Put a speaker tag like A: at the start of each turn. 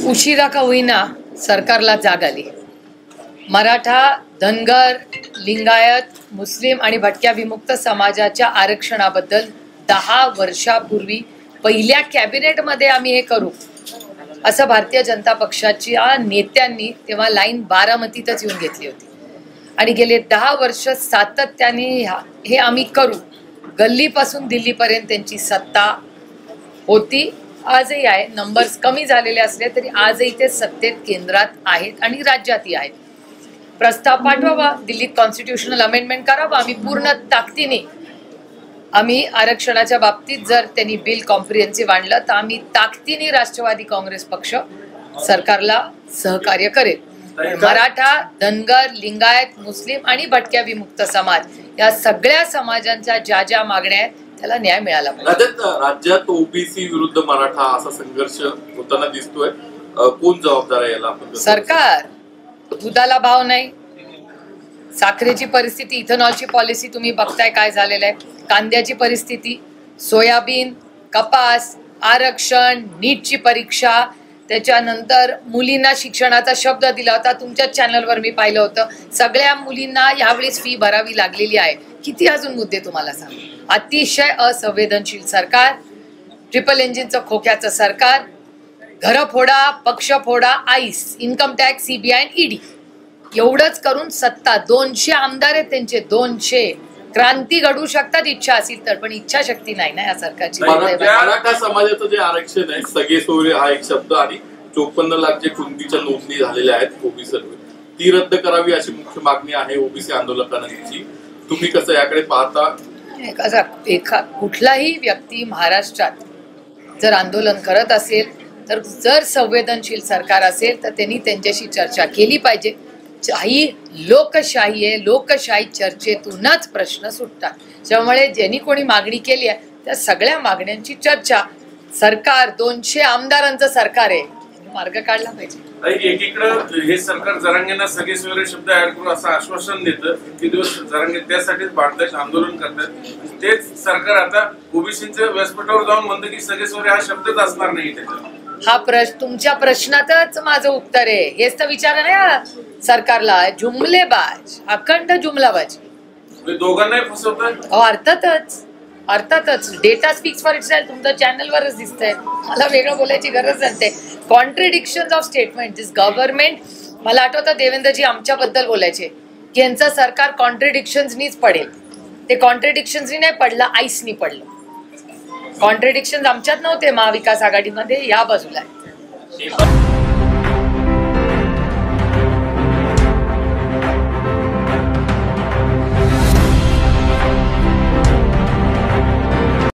A: उशिरा का होईना सरकारला जाग आली। मराठा, धनगर, लिंगायत, मुस्लिम आणि भटक्या विमुक्त समाजाच्या आरक्षणाबद्दल 10 वर्षापूर्वी पहिल्या कॅबिनेटमध्ये आम्ही हे करू असं भारतीय जनता पक्षाच्या नेत्यांनी तेव्हा लाईन बारामतीतच येऊन घेतली होती आणि गेले 10 वर्ष सातत्याने हे आम्ही करू, गल्लीपासून दिल्लीपर्यंत त्यांची सत्ता होती, आजही आहे। नंबर्स कमी झालेले असले तरी आजही ते सत्तेत केंद्रात आहेत आणि राज्यातही आहेत। प्रस्ताव पाठवावा, दिल्लीत कॉन्स्टिट्यूशनल अमेंडमेंट करावा। आम्ही पूर्ण ताकदीने आम्ही आरक्षणाच्या बाबतीत जर त्यांनी बिल कॉम्प्रिहेन्सिव्ह आणलं तर आम्ही ताकदीने राष्ट्रवादी काँग्रेस पक्ष सरकारला सहकार्य करेल। मराठा, धनगर, लिंगायत, मुस्लिम आणि भटक्या विमुक्त समाज या सगळ्या समाजांच्या ज्या ज्या मागण्या आहेत त्याला न्याय मिळाला पाहिजे।
B: राज्यात ओबीसी विरुद्ध मराठा असा संघर्ष होताना दिसतोय, कोण जबाबदार आहे याला?
A: सरकार। दुधाला भाव नाही, साखरेची परिस्थिती, इथेनॉलची पॉलिसी तुम्ही बघताय काय झालेलं आहे, कांद्याची परिस्थिती, सोयाबीन, कपास, आरक्षण, नीटची परीक्षा, त्याच्यानंतर मुलींना शिक्षणाचा शब्द दिला होता, तुमच्या चॅनलवर मी पाहिलं होतं। सगळ्या मुलींना यावेळेस फी भरावी लागलेली आहे। किती अजून मुद्दे तुम्हाला सांग। अतिशय असंवेदनशील सरकार, ट्रिपल इंजिनचं खोक्याचं सरकार, घर फोडा, पक्ष फोडा, आईस, इन्कम टॅक्स, सीबीआय आणि ईडी एवढंच करून सत्ता, 200 आमदार आहेत त्यांचे, 200 क्रांती घडवू शकतात इच्छा असेल तर, पण इच्छाशक्ती नाही ना या सरकारची।
B: मराठा समाजाचं जे आरक्षण आहे, सगळे सोयरे हा एक शब्द आणि 54 लाख जे कुणबीच्या नोंदणी झालेल्या आहेत ओबीसी, ती रद्द करावी अशी मुख्य मागणी आहे ओबीसी आंदोलकांची। तुम्ही कसं याकडे पाहता?
A: कुठलाही व्यक्ती महाराष्ट्रात जर आंदोलन करत असेल तर जर संवेदनशील सरकार असेल तर त्यांनी त्यांच्याशी चर्चा केली पाहिजे। ही लोकशाही आहे, लोकशाही चर्चेतूनच प्रश्न सुटतात। त्यामुळे ज्यांनी कोणी मागणी केली आहे त्या सगळ्या मागण्यांची चर्चा, सरकार 200 आमदारांचं सरकार आहे, मार्ग काढला पाहिजे।
C: एकीकडे हे सरकार जरांगेंना सगळे सोयरे शब्द ऍड करू असं आश्वासन देतं, इतके दिवस जरांगे त्यासाठीच भारतात आंदोलन करतात, तेच सरकार आता ओबीसीच्या व्यासपीठावर जाऊन म्हणतं की सगळे सोयरे हा शब्दच असणार नाही त्याच्यात।
A: हा तुमच्या प्रश्नातच माझं उत्तर आहे। हेच तर विचार नाही सरकारला, जुमलेबाज, अखंड जुमलाबाजी,
C: दोघांनाही फसवतात।
A: अर्थातच डेटा स्पीक्स फॉर इटसेल्फ, तुमच्या चॅनलवरच दिसतंय, मला वेगळं बोलायची गरज नसते। कॉन्ट्रडिक्शन्स ऑफ स्टेटमेंट, दिस गव्हर्नमेंट, मला आठवतं देवेंद्रजी आमच्याबद्दल बोलायचे की यांचं सरकार कॉन्ट्रडिक्शन्सनीच पडेल, ते कॉन्ट्रडिक्शन्सनी नाही पडलं, आईसनी पडलं। कॉन्ट्रडिक्शन्स आमच्यात नव्हते महाविकास आघाडीमध्ये, या बाजूला आहे।